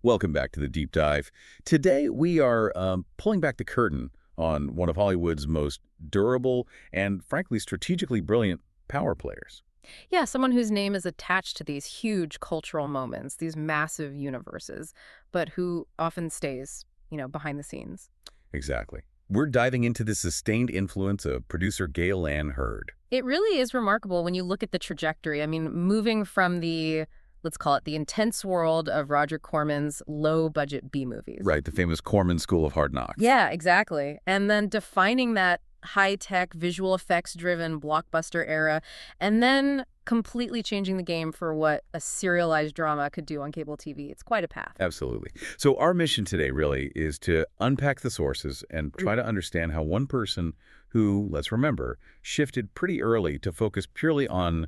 Welcome back to the Deep Dive. Today we are pulling back the curtain on one of Hollywood's most durable and, frankly, strategically brilliant power players. Yeah, someone whose name is attached to these huge cultural moments, these massive universes, but who often stays, behind the scenes. Exactly. We're diving into the sustained influence of producer Gale Anne Hurd. It really is remarkable when you look at the trajectory. I mean, moving from let's call it the intense world of Roger Corman's low-budget B-movies. Right, the famous Corman School of Hard Knocks. Yeah, exactly. And then defining that high-tech, visual effects-driven blockbuster era, and then completely changing the game for what a serialized drama could do on cable TV. It's quite a path. Absolutely. So our mission today really is to unpack the sources and try to understand how one person who, let's remember, shifted pretty early to focus purely on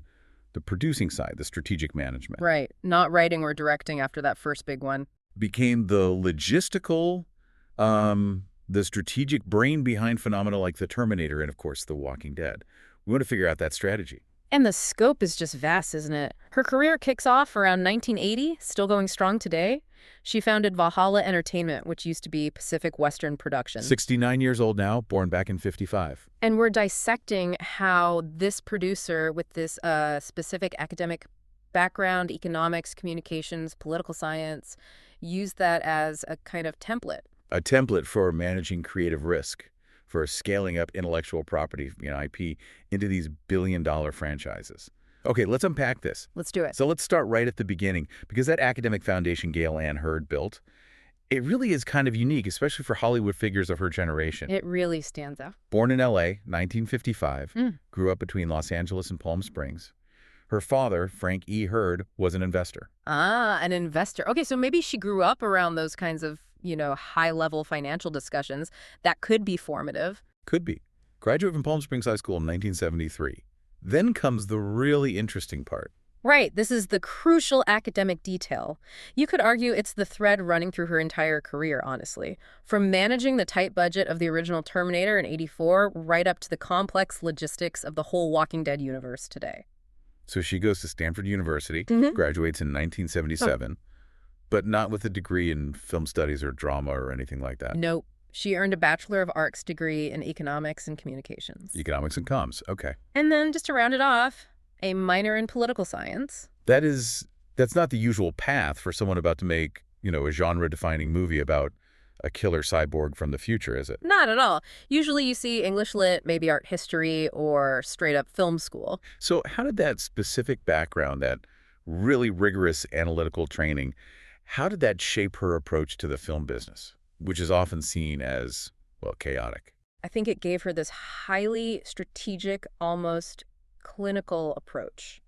the producing side, the strategic management. Right. Not writing or directing after that first big one. Became the logistical, the strategic brain behind phenomena like the Terminator and, of course, The Walking Dead. We want to figure out that strategy. And the scope is just vast, isn't it? Her career kicks off around 1980, still going strong today. She founded Valhalla Entertainment, which used to be Pacific Western Productions. 69 years old now, born back in 55. And we're dissecting how this producer with this specific academic background, economics, communications, political science, used that as a kind of template. A template for managing creative risk, for scaling up intellectual property, IP, into these billion-dollar franchises. Okay, let's unpack this. Let's do it. So let's start right at the beginning, because that academic foundation Gale Anne Hurd built, it really is kind of unique, especially for Hollywood figures of her generation. It really stands out. Born in L.A., 1955, grew up between Los Angeles and Palm Springs. Her father, Frank E. Hurd, was an investor. Ah, an investor. Okay, so maybe she grew up around those kinds of high-level financial discussions. That could be formative. Could be. Graduate from Palm Springs High School in 1973. Then comes the really interesting part. Right. This is the crucial academic detail. You could argue it's the thread running through her entire career, honestly. From managing the tight budget of the original Terminator in '84 right up to the complex logistics of the whole Walking Dead universe today. So she goes to Stanford University, graduates in 1977. But not with a degree in film studies or drama or anything like that. Nope. She earned a Bachelor of Arts degree in economics and communications. Economics and comms, okay. And then, just to round it off, a minor in political science. That's not the usual path for someone about to make, a genre-defining movie about a killer cyborg from the future, is it? Not at all. Usually you see English lit, maybe art history, or straight-up film school. So how did that specific background, that really rigorous analytical training, how did that shape her approach to the film business, which is often seen as, chaotic? I think it gave her this highly strategic, almost clinical approach.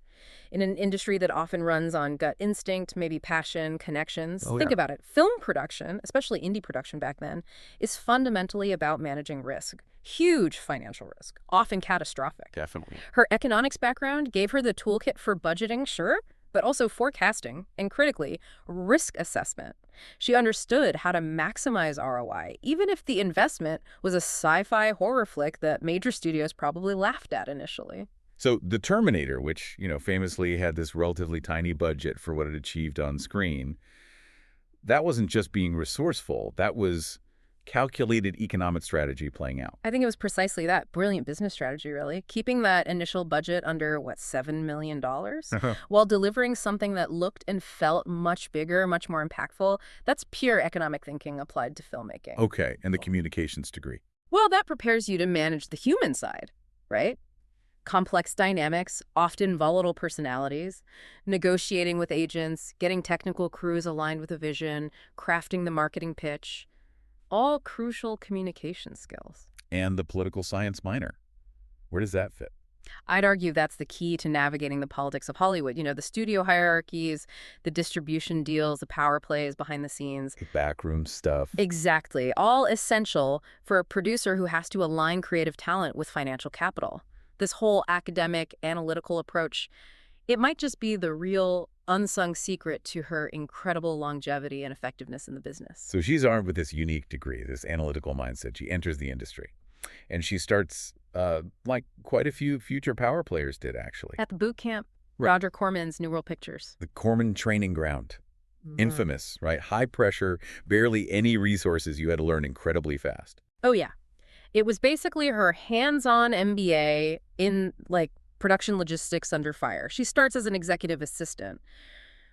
In an industry that often runs on gut instinct, maybe passion, connections. Think about it. Film production, especially indie production back then, is fundamentally about managing risk. Huge financial risk, often catastrophic. Definitely. Her economics background gave her the toolkit for budgeting, sure, but also forecasting, and critically, risk assessment. She understood how to maximize ROI, even if the investment was a sci-fi horror flick that major studios probably laughed at initially. So the Terminator, which, famously had this relatively tiny budget for what it achieved on screen, that wasn't just being resourceful. That was calculated economic strategy playing out. I think it was precisely that. Brilliant business strategy, really. Keeping that initial budget under, $7 million? While delivering something that looked and felt much bigger, much more impactful. That's pure economic thinking applied to filmmaking. Okay, and the communications degree. Well, that prepares you to manage the human side, right? Complex dynamics, often volatile personalities, negotiating with agents, getting technical crews aligned with a vision, crafting the marketing pitch. All crucial communication skills. And the political science minor. Where does that fit? I'd argue that's the key to navigating the politics of Hollywood. The studio hierarchies, the distribution deals, the power plays behind the scenes. The backroom stuff. Exactly. All essential for a producer who has to align creative talent with financial capital. This whole academic, analytical approach, it might just be the real unsung secret to her incredible longevity and effectiveness in the business. So she's armed with this unique degree, this analytical mindset. She enters the industry. And she starts like quite a few future power players did, actually. At the boot camp, Right. Roger Corman's New World Pictures. The Corman training ground. Infamous, right? High pressure, barely any resources. You had to learn incredibly fast. Oh, yeah. It was basically her hands-on MBA in, like, production logistics under fire. She starts as an executive assistant.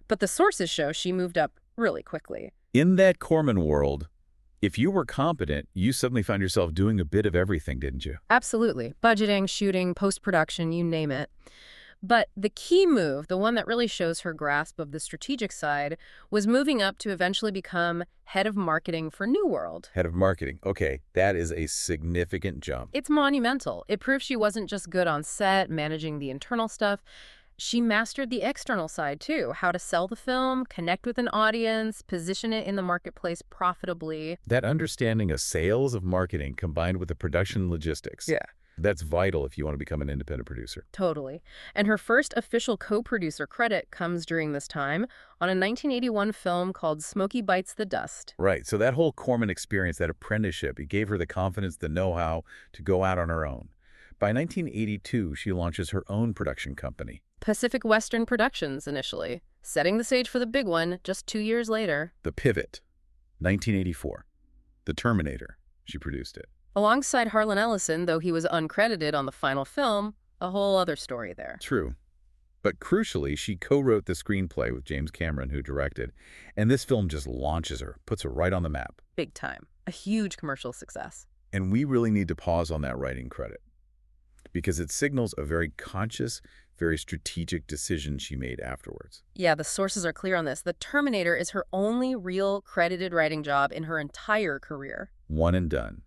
But the sources show she moved up really quickly. In that Corman world, if you were competent, you suddenly found yourself doing a bit of everything, didn't you? Absolutely. Budgeting, shooting, post-production, you name it. But the key move, the one that really shows her grasp of the strategic side, was moving up to eventually become head of marketing for New World. Head of marketing. Okay, that is a significant jump. It's monumental. It proves she wasn't just good on set, managing the internal stuff. She mastered the external side, too. How to sell the film, connect with an audience, position it in the marketplace profitably. That understanding of sales, of marketing, combined with the production logistics. Yeah. That's vital if you want to become an independent producer. Totally. And her first official co-producer credit comes during this time on a 1981 film called Smokey Bites the Dust. Right. So that whole Corman experience, that apprenticeship, it gave her the confidence, the know-how to go out on her own. By 1982, she launches her own production company. Pacific Western Productions initially, setting the stage for the big one just 2 years later. The Pivot, 1984. The Terminator, she produced it. Alongside Harlan Ellison, though he was uncredited on the final film, a whole other story there. True. But crucially, she co-wrote the screenplay with James Cameron, who directed, and this film just launches her, puts her right on the map. Big time. A huge commercial success. And we really need to pause on that writing credit, because it signals a very conscious, very strategic decision she made afterwards. Yeah, the sources are clear on this. The Terminator is her only real credited writing job in her entire career. One and done.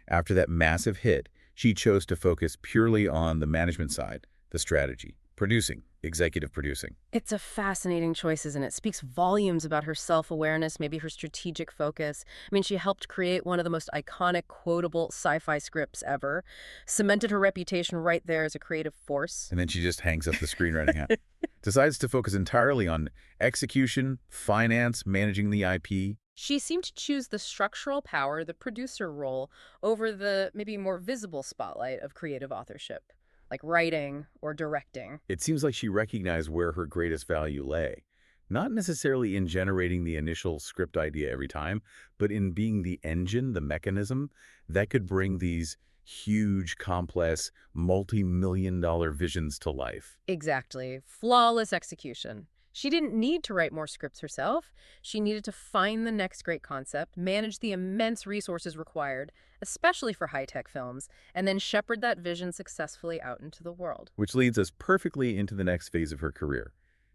After that massive hit, she chose to focus purely on the management side, the strategy, producing, executive producing. It's a fascinating choice, isn't it? It speaks volumes about her self-awareness, maybe her strategic focus. I mean, she helped create one of the most iconic, quotable sci-fi scripts ever, cemented her reputation right there as a creative force. And then she just hangs up the screenwriting hat. Decides to focus entirely on execution, finance, managing the IP. She seemed to choose the structural power, the producer role, over the maybe more visible spotlight of creative authorship, like writing or directing. It seems like she recognized where her greatest value lay. Not necessarily in generating the initial script idea every time, but in being the engine, the mechanism that could bring these huge, complex, multi-million-dollar visions to life. Exactly. Flawless execution. She didn't need to write more scripts herself. She needed to find the next great concept, manage the immense resources required, especially for high-tech films, and then shepherd that vision successfully out into the world. Which leads us perfectly into the next phase of her career,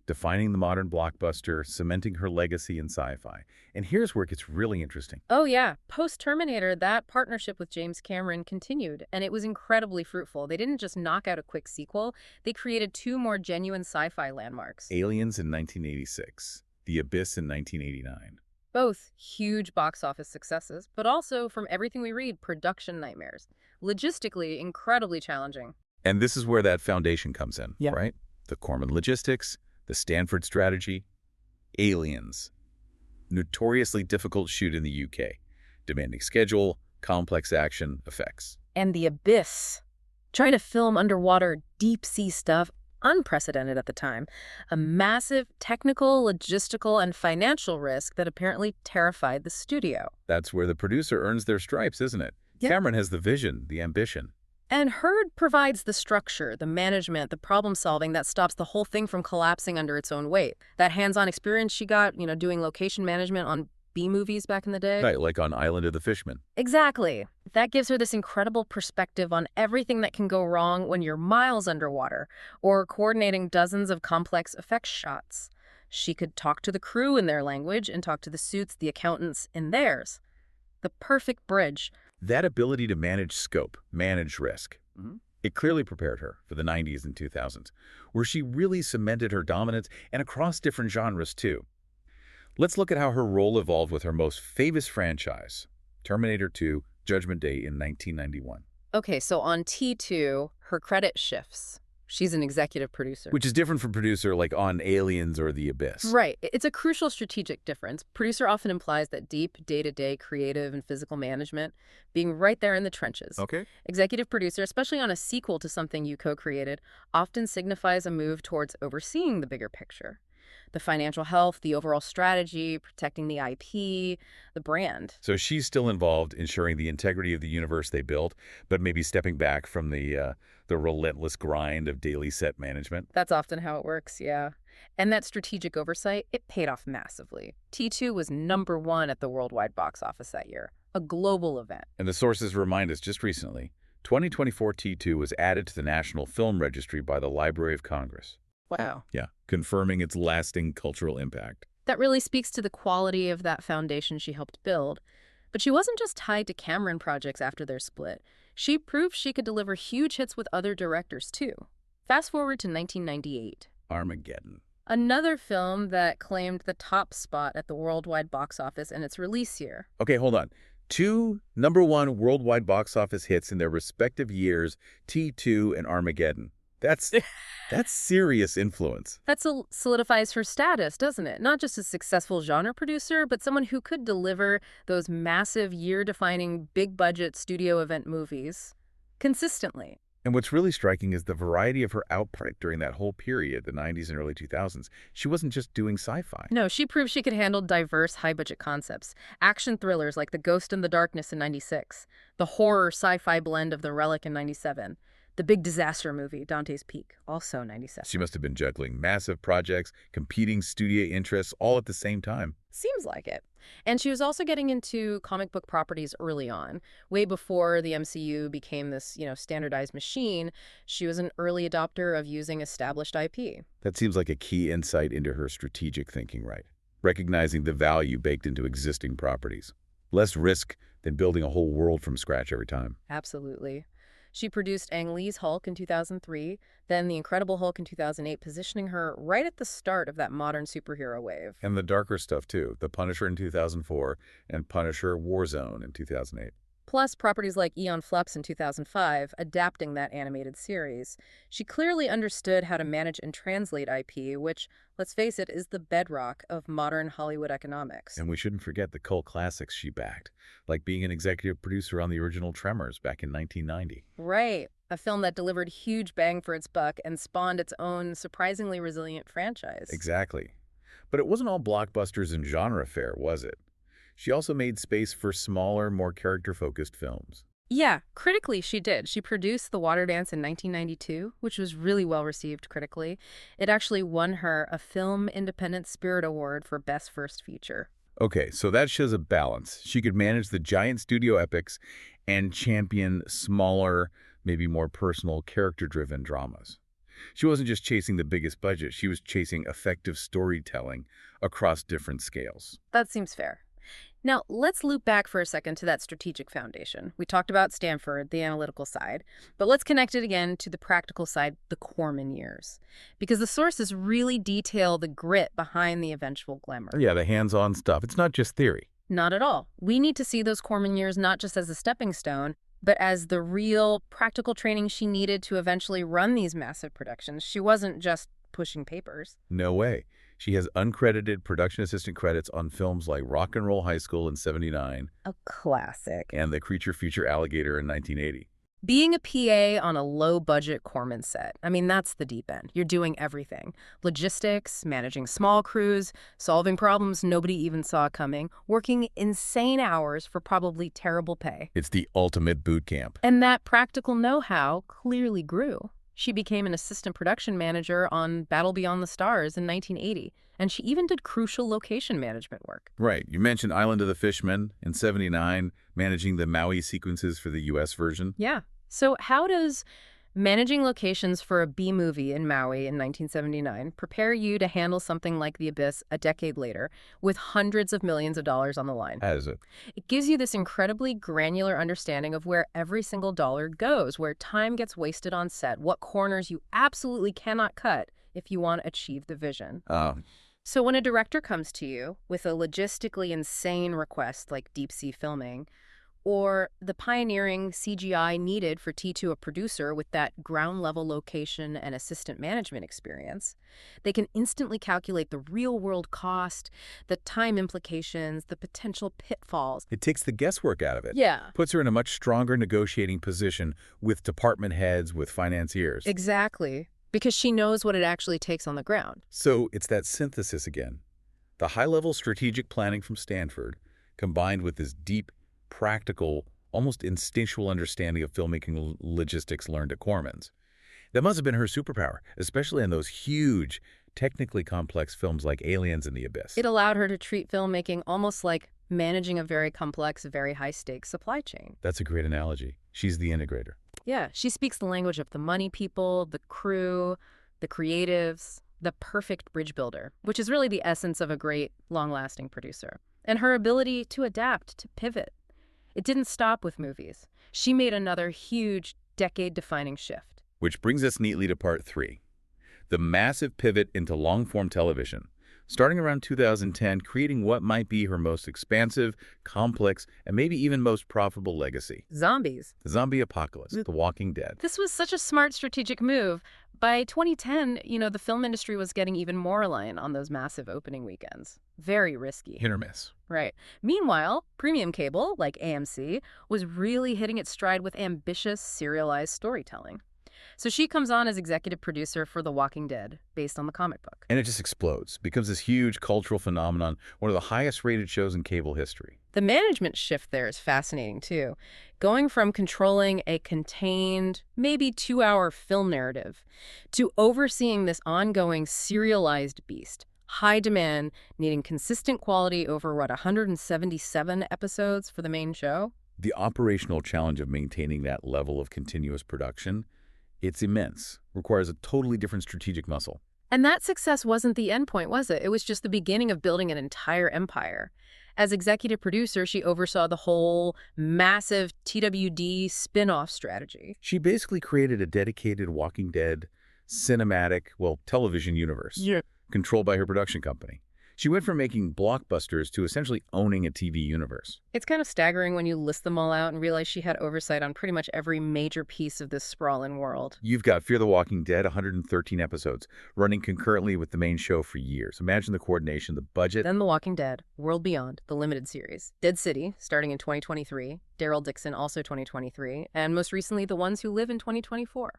defining the modern blockbuster, cementing her legacy in sci-fi. And here's where it gets really interesting. Oh yeah, post-Terminator, that partnership with James Cameron continued, and it was incredibly fruitful. They didn't just knock out a quick sequel, they created 2 more genuine sci-fi landmarks. Aliens in 1986, The Abyss in 1989. Both huge box office successes, but also, from everything we read, production nightmares. Logistically, incredibly challenging. And this is where that foundation comes in, Yeah. right? The Corman logistics, the Stanford strategy, Aliens. Notoriously difficult shoot in the UK. Demanding schedule, complex action, effects. And The Abyss. Trying to film underwater, deep-sea stuff, unprecedented at the time. A massive technical, logistical, and financial risk that apparently terrified the studio. That's where the producer earns their stripes, isn't it? Yeah. Cameron has the vision, the ambition. And Hurd provides the structure, the management, the problem-solving that stops the whole thing from collapsing under its own weight. That hands-on experience she got, doing location management on B-movies back in the day. Right, like on Island of the Fishermen. Exactly. That gives her this incredible perspective on everything that can go wrong when you're miles underwater, or coordinating dozens of complex effects shots. She could talk to the crew in their language and talk to the suits, the accountants, in theirs. The perfect bridge. That ability to manage scope, manage risk, it clearly prepared her for the 90s and 2000s, where she really cemented her dominance and across different genres too. Let's look at how her role evolved with her most famous franchise, Terminator 2, Judgment Day in 1991. Okay, so on T2, her credit shifts. She's an executive producer. Which is different from producer like on Aliens or The Abyss. Right. It's a crucial strategic difference. Producer often implies that deep, day-to-day creative and physical management, being right there in the trenches. Okay. Executive producer, especially on a sequel to something you co-created, often signifies a move towards overseeing the bigger picture. the financial health, the overall strategy, protecting the IP, the brand. So she's still involved ensuring the integrity of the universe they built, but maybe stepping back from the relentless grind of daily set management. That's often how it works, yeah. And that strategic oversight, it paid off massively. T2 was #1 at the worldwide box office that year, a global event. And the sources remind us just recently, 2024 T2 was added to the National Film Registry by the Library of Congress. Wow. Yeah, confirming its lasting cultural impact. That really speaks to the quality of that foundation she helped build. But she wasn't just tied to Cameron projects after their split. She proved she could deliver huge hits with other directors, too. Fast forward to 1998. Armageddon. Another film that claimed the top spot at the worldwide box office in its release year. Okay, hold on. 2 #1 worldwide box office hits in their respective years, T2 and Armageddon. That's serious influence. That solidifies her status, doesn't it? Not just a successful genre producer, but someone who could deliver those massive, year-defining, big-budget studio event movies consistently. And what's really striking is the variety of her output during that whole period, the 90s and early 2000s. She wasn't just doing sci-fi. No, she proved she could handle diverse, high-budget concepts. Action thrillers like The Ghost in the Darkness in '96, the horror sci-fi blend of The Relic in '97, the big disaster movie, Dante's Peak, also '97. She must have been juggling massive projects, competing studio interests, all at the same time. Seems like it. And she was also getting into comic book properties early on. Way before the MCU became this, standardized machine, she was an early adopter of using established IP. That seems like a key insight into her strategic thinking, right? Recognizing the value baked into existing properties. Less risk than building a whole world from scratch every time. Absolutely. She produced Ang Lee's Hulk in 2003, then The Incredible Hulk in 2008, positioning her right at the start of that modern superhero wave. And the darker stuff, too. The Punisher in 2004 and Punisher Warzone in 2008. Plus properties like Aeon Flux in 2005, adapting that animated series. She clearly understood how to manage and translate IP, which, let's face it, is the bedrock of modern Hollywood economics. And we shouldn't forget the cult classics she backed, like being an executive producer on the original Tremors back in 1990. Right. A film that delivered huge bang for its buck and spawned its own surprisingly resilient franchise. Exactly. But it wasn't all blockbusters and genre fare, was it? She also made space for smaller, more character-focused films. Yeah, critically she did. She produced The Water Dance in 1992, which was really well received critically. It actually won her a Film Independent Spirit Award for Best First Feature. Okay, so that shows a balance. She could manage the giant studio epics and champion smaller, maybe more personal, character-driven dramas. She wasn't just chasing the biggest budget. She was chasing effective storytelling across different scales. That seems fair. Now, let's loop back for a second to that strategic foundation. We talked about Stanford, the analytical side, but let's connect it again to the practical side, the Corman years. Because the sources really detail the grit behind the eventual glamour. Yeah, the hands-on stuff. It's not just theory. Not at all. We need to see those Corman years not just as a stepping stone, but as the real practical training she needed to eventually run these massive productions. She wasn't just pushing papers. No way. She has uncredited production assistant credits on films like Rock and Roll High School in '79. A classic. And The Creature Feature Alligator in 1980. Being a PA on a low-budget Corman set, I mean, that's the deep end. You're doing everything. Logistics, managing small crews, solving problems nobody even saw coming, working insane hours for probably terrible pay. It's the ultimate boot camp. And that practical know-how clearly grew. She became an assistant production manager on Battle Beyond the Stars in 1980, and she even did crucial location management work. Right. You mentioned Island of the Fishmen in '79, managing the Maui sequences for the U.S. version. Yeah. So how does managing locations for a B-movie in Maui in 1979 prepare you to handle something like The Abyss a decade later with hundreds of millions of dollars on the line? How is it? It gives you this incredibly granular understanding of where every single dollar goes, where time gets wasted on set, what corners you absolutely cannot cut if you want to achieve the vision. So when a director comes to you with a logistically insane request like deep-sea filming, or the pioneering CGI needed for T2, a producer with that ground-level location and assistant management experience, they can instantly calculate the real-world cost, the time implications, the potential pitfalls. It takes the guesswork out of it. Yeah. Puts her in a much stronger negotiating position with department heads, with financiers. Exactly. because she knows what it actually takes on the ground. So it's that synthesis again. The high-level strategic planning from Stanford, combined with this deep, practical, almost instinctual understanding of filmmaking logistics learned at Corman's. That must have been her superpower, especially in those huge, technically complex films like Aliens and the Abyss. It allowed her to treat filmmaking almost like managing a very complex, very high-stakes supply chain. That's a great analogy. She's the integrator. Yeah, she speaks the language of the money people, the crew, the creatives, the perfect bridge builder, which is really the essence of a great, long-lasting producer. And her ability to adapt, to pivot. It didn't stop with movies. She made another huge, decade-defining shift. Which brings us neatly to part 3. The massive pivot into long-form television, starting around 2010, creating what might be her most expansive, complex, and maybe even most profitable legacy. Zombies. The zombie apocalypse, The Walking Dead. This was such a smart strategic move. By 2010, the film industry was getting even more reliant on those massive opening weekends. Very risky. Hit or miss. Right. Meanwhile, premium cable, like AMC, was really hitting its stride with ambitious, serialized storytelling. So she comes on as executive producer for The Walking Dead, based on the comic book. And it just explodes, becomes this huge cultural phenomenon, one of the highest-rated shows in cable history. The management shift there is fascinating, too. Going from controlling a contained, maybe 2-hour film narrative to overseeing this ongoing serialized beast. High demand, needing consistent quality over, 177 episodes for the main show? The operational challenge of maintaining that level of continuous production, it's immense, requires a totally different strategic muscle. And that success wasn't the end point, was it? It was just the beginning of building an entire empire. As executive producer, she oversaw the whole massive TWD spin-off strategy. She basically created a dedicated Walking Dead cinematic, television universe, controlled by her production company. She went from making blockbusters to essentially owning a TV universe. It's kind of staggering when you list them all out and realize she had oversight on pretty much every major piece of this sprawling world. You've got Fear the Walking Dead, 113 episodes, running concurrently with the main show for years. Imagine the coordination, the budget. Then The Walking Dead, World Beyond, the limited series. Dead City, starting in 2023. Daryl Dixon, also 2023. And most recently, The Ones Who Live in 2024.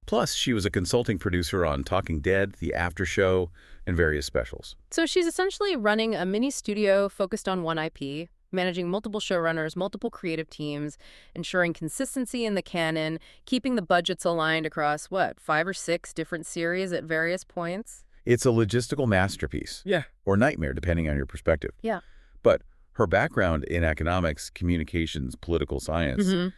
Plus, she was a consulting producer on Talking Dead, The After Show, and various specials. So she's essentially running a mini studio focused on one IP, managing multiple showrunners, multiple creative teams, ensuring consistency in the canon, keeping the budgets aligned across, 5 or 6 different series at various points? It's a logistical masterpiece. Yeah. Or nightmare, depending on your perspective. Yeah. But her background in economics, communications, political science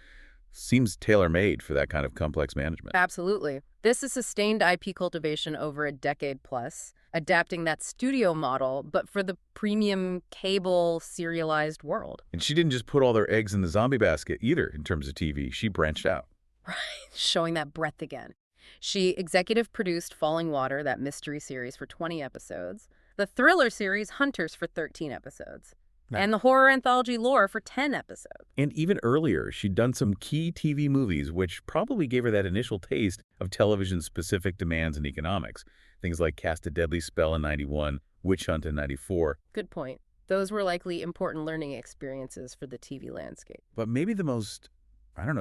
seems tailor-made for that kind of complex management. Absolutely. This is sustained IP cultivation over a decade plus, adapting that studio model, but for the premium cable serialized world. And she didn't just put all their eggs in the zombie basket either in terms of TV. She branched out. Right, showing that breadth again. She executive produced Falling Water, that mystery series, for 20 episodes, the thriller series Hunters for 13 episodes. Nice. And the horror anthology Lore for 10 episodes. And even earlier, she'd done some key TV movies, which probably gave her that initial taste of television's specific demands and economics. Things like Cast a Deadly Spell in 91, Witch Hunt in 94. Good point. Those were likely important learning experiences for the TV landscape. But maybe the most,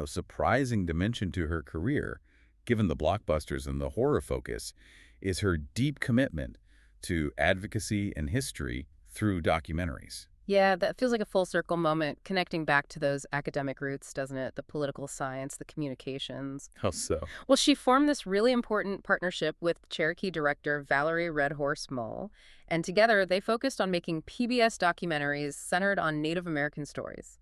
surprising dimension to her career, given the blockbusters and the horror focus, is her deep commitment to advocacy and history through documentaries. Yeah, that feels like a full circle moment, connecting back to those academic roots, doesn't it? The political science, the communications. How so? Well, she formed this really important partnership with Cherokee director Valerie Red Horse Mull, and together they focused on making PBS documentaries centered on Native American stories.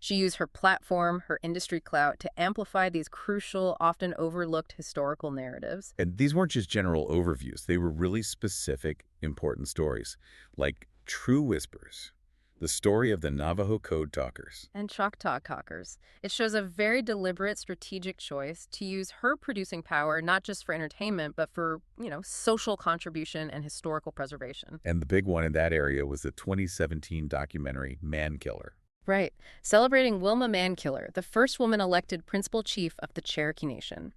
She used her platform, her industry clout, to amplify these crucial, often overlooked historical narratives. And these weren't just general overviews. They were really specific, important stories, like True Whispers, the story of the Navajo Code Talkers. And Choctaw Talkers. It shows a very deliberate strategic choice to use her producing power not just for entertainment, but for, social contribution and historical preservation. And the big one in that area was the 2017 documentary Mankiller. Right. Celebrating Wilma Mankiller, the first woman elected principal chief of the Cherokee Nation.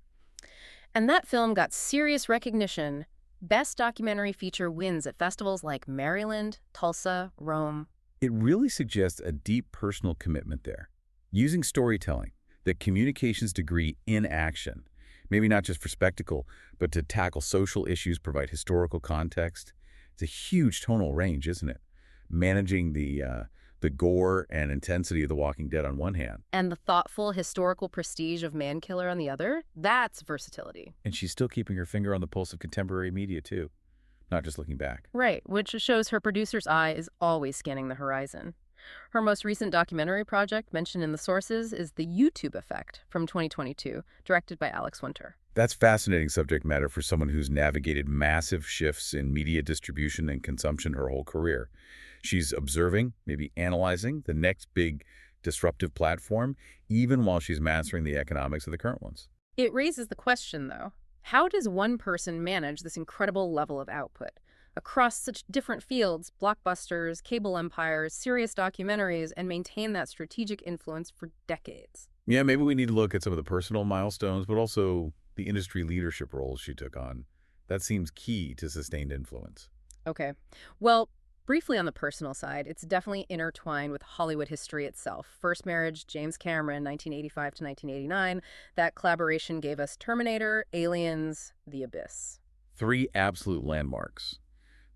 And that film got serious recognition. Best documentary feature wins at festivals like Maryland, Tulsa, Rome. It really suggests a deep personal commitment there, using storytelling, the communications degree in action, Maybe not just for spectacle, but to tackle social issues, provide historical context. It's a huge tonal range, isn't it? Managing the gore and intensity of The Walking Dead on one hand. And the thoughtful historical prestige of Mankiller on the other, that's versatility. And she's still keeping her finger on the pulse of contemporary media, too. Not just looking back. Right, which shows her producer's eye is always scanning the horizon. Her most recent documentary project mentioned in the sources is The YouTube Effect from 2022, directed by Alex Winter. That's fascinating subject matter for someone who's navigated massive shifts in media distribution and consumption her whole career. She's observing, maybe analyzing, the next big disruptive platform, even while she's mastering the economics of the current ones. It raises the question, though, how does one person manage this incredible level of output? Across such different fields, blockbusters, cable empires, serious documentaries, and maintain that strategic influence for decades. Yeah, maybe we need to look at some of the personal milestones, but also the industry leadership roles she took on. That seems key to sustained influence. Okay. Well, briefly on the personal side, it's definitely intertwined with Hollywood history itself. First marriage, James Cameron, 1985 to 1989. That collaboration gave us Terminator, Aliens, The Abyss. 3 absolute landmarks.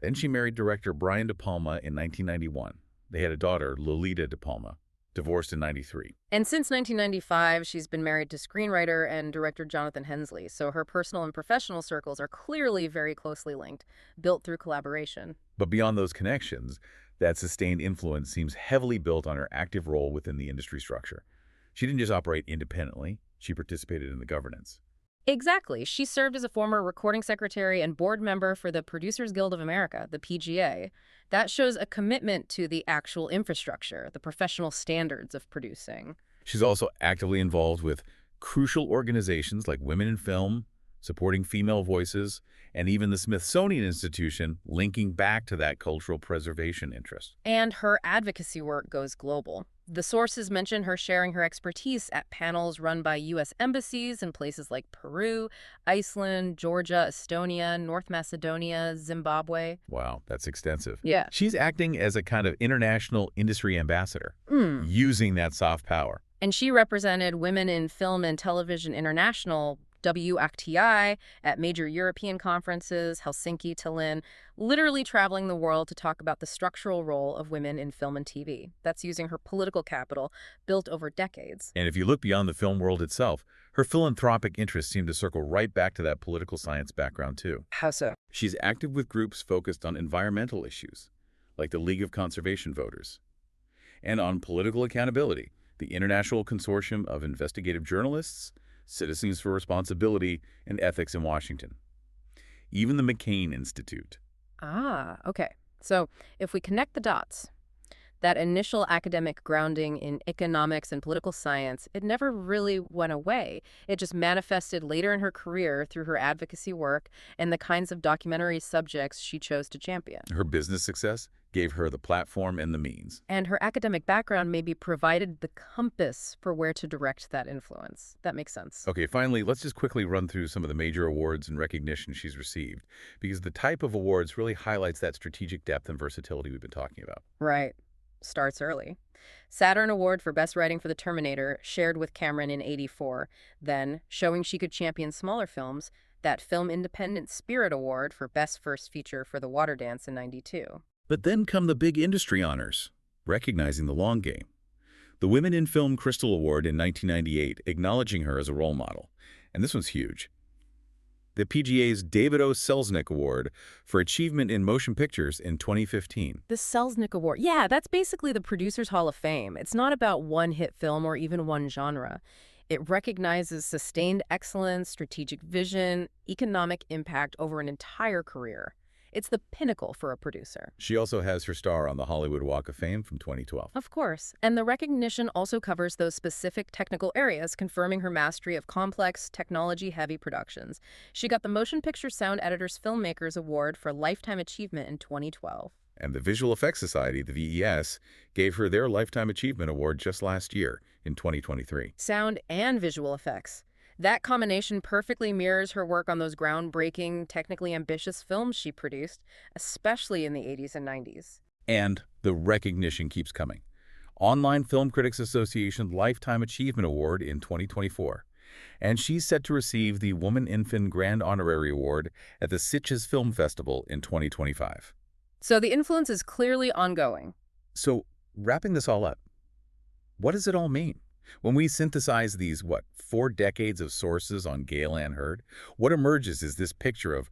Then she married director Brian De Palma in 1991. They had a daughter, Lolita De Palma, divorced in 93. And since 1995, she's been married to screenwriter and director Jonathan Hensley, so her personal and professional circles are clearly very closely linked, built through collaboration. But beyond those connections, that sustained influence seems heavily built on her active role within the industry structure. She didn't just operate independently, she participated in the governance. Exactly. She served as a former recording secretary and board member for the Producers Guild of America, the PGA. That shows a commitment to the actual infrastructure, the professional standards of producing. She's also actively involved with crucial organizations like Women in Film, supporting female voices, and even the Smithsonian Institution, linking back to that cultural preservation interest. And her advocacy work goes global. The sources mention her sharing her expertise at panels run by U.S. embassies in places like Peru, Iceland, Georgia, Estonia, North Macedonia, Zimbabwe. Wow, that's extensive. Yeah. She's acting as a kind of international industry ambassador, using that soft power. And she represented Women in Film and Television International, WACTI, at major European conferences, Helsinki, Tallinn, literally traveling the world to talk about the structural role of women in film and TV. That's using her political capital, built over decades. And if you look beyond the film world itself, her philanthropic interests seem to circle right back to that political science background, too. How so? She's active with groups focused on environmental issues, like the League of Conservation Voters, and on political accountability, the International Consortium of Investigative Journalists, Citizens for Responsibility, and Ethics in Washington. Even the McCain Institute. Ah, okay. So if we connect the dots, that initial academic grounding in economics and political science, it never really went away. It just manifested later in her career through her advocacy work and the kinds of documentary subjects she chose to champion. Her business success gave her the platform and the means. And her academic background maybe provided the compass for where to direct that influence. That makes sense. Okay, finally, let's just quickly run through some of the major awards and recognition she's received, because the type of awards really highlights that strategic depth and versatility we've been talking about. Right. Starts early. Saturn Award for Best Writing for the Terminator, shared with Cameron in '84. Then, showing she could champion smaller films, that Film Independent Spirit Award for Best First Feature for The Water Dance in '92. But then come the big industry honors, recognizing the long game. The Women in Film Crystal Award in 1998, acknowledging her as a role model. And this one's huge. The PGA's David O. Selznick Award for Achievement in Motion Pictures in 2015. The Selznick Award. Yeah, that's basically the Producers Hall of Fame. It's not about one hit film or even one genre. It recognizes sustained excellence, strategic vision, economic impact over an entire career. It's the pinnacle for a producer. She also has her star on the Hollywood Walk of Fame from 2012. Of course. And the recognition also covers those specific technical areas, confirming her mastery of complex, technology-heavy productions. She got the Motion Picture Sound Editors Filmmakers Award for Lifetime Achievement in 2012. And the Visual Effects Society, the VES, gave her their Lifetime Achievement Award just last year in 2023. Sound and visual effects. That combination perfectly mirrors her work on those groundbreaking, technically ambitious films she produced, especially in the 80s and 90s. And the recognition keeps coming. Online Film Critics Association Lifetime Achievement Award in 2024. And she's set to receive the Woman Infant Grand Honorary Award at the Sitges Film Festival in 2025. So the influence is clearly ongoing. So, wrapping this all up, what does it all mean? When we synthesize these, 4 decades of sources on Gale Anne Hurd, what emerges is this picture of,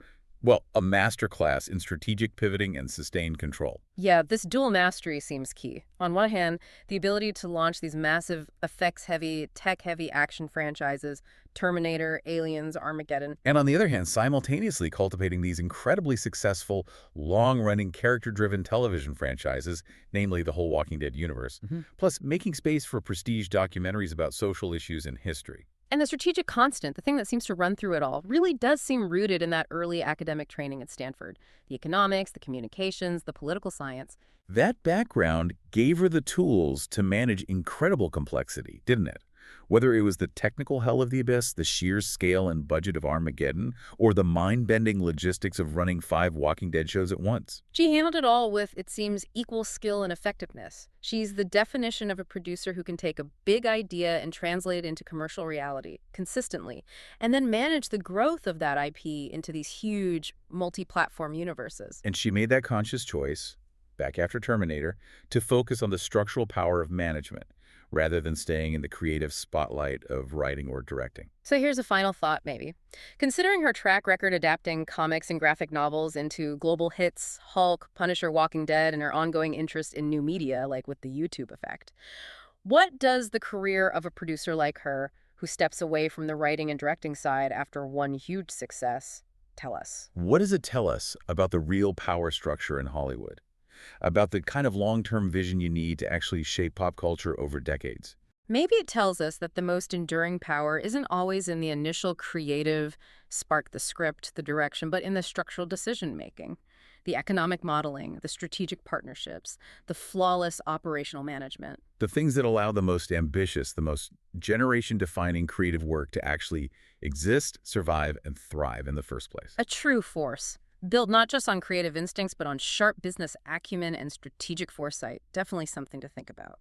a masterclass in strategic pivoting and sustained control. Yeah, this dual mastery seems key. On one hand, the ability to launch these massive, effects-heavy, tech-heavy action franchises, Terminator, Aliens, Armageddon. And on the other hand, simultaneously cultivating these incredibly successful, long-running, character-driven television franchises, namely the whole Walking Dead universe, plus making space for prestige documentaries about social issues and history. And the strategic constant, the thing that seems to run through it all, really does seem rooted in that early academic training at Stanford. The economics, the communications, the political science. That background gave her the tools to manage incredible complexity, didn't it? Whether it was the technical hell of the abyss, the sheer scale and budget of Armageddon, or the mind-bending logistics of running 5 Walking Dead shows at once. She handled it all with, it seems, equal skill and effectiveness. She's the definition of a producer who can take a big idea and translate it into commercial reality, consistently, and then manage the growth of that IP into these huge, multi-platform universes. And she made that conscious choice, back after Terminator, to focus on the structural power of management, rather than staying in the creative spotlight of writing or directing. So here's a final thought, maybe. Considering her track record adapting comics and graphic novels into global hits, Hulk, Punisher, Walking Dead, and her ongoing interest in new media, like with the YouTube effect, what does the career of a producer like her, who steps away from the writing and directing side after one huge success, tell us? What does it tell us about the real power structure in Hollywood? About the kind of long-term vision you need to actually shape pop culture over decades? Maybe it tells us that the most enduring power isn't always in the initial creative, spark the script, the direction, but in the structural decision-making, the economic modeling, the strategic partnerships, the flawless operational management. The things that allow the most ambitious, the most generation-defining creative work to actually exist, survive, and thrive in the first place. A true force. Built not just on creative instincts, but on sharp business acumen and strategic foresight. Definitely something to think about.